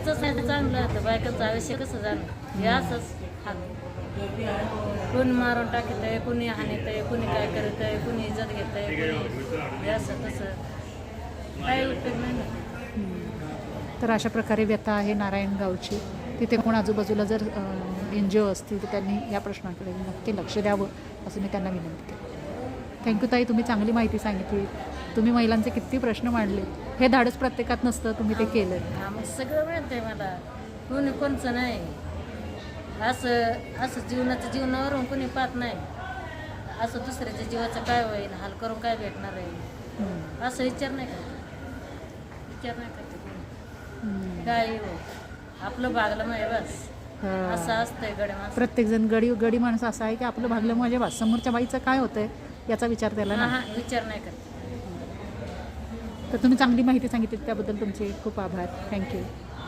मुलीचंच नाही चांगलं होतं, बायकाचं आयुष्य कसं जाणं हे असंच हाल. कोणी मारून टाकत आहे, कुणी हाणत आहे, कुणी काय करत आहे, कुणी इज्जत घेत आहे, कुणी हे असं तसं काही उपयोग नाही ना. तर अशा प्रकारे व्यथा आहे नारायणगावची. तिथे कोण आजूबाजूला जर NGO असतील तर त्यांनी या प्रश्नाकडे नक्की लक्ष द्यावं असं मी त्यांना विनंती केली. थँक्यू ताई, तुम्ही चांगली माहिती सांगितली. तुम्ही महिलांचे किती प्रश्न मांडले. हे धाडस प्रत्येकात नसतं, तुम्ही ते केलं. हा मग सगळं मिळतंय मला, कोणी कोणचं नाही. असं जीवनावरून कोणी पाहत नाही. असं दुसऱ्याच्या जीवाचं काय होईल, हाल करून काय भेटणार आहे असं विचार नाही करते कोणी. काय हो आपलं भागलं माहिती बस, असं असतंय गड्या माणसं. प्रत्येकजण गडी माणसं असं आहे की आपलं भागलं माझ्या बस, समोरच्या बाईचं काय होतंय याचा विचार त्याला ना. विचार नाही करत. तर तुम्ही चांगली माहिती सांगितली त्याबद्दल तुमचे खूप आभार. थँक्यू.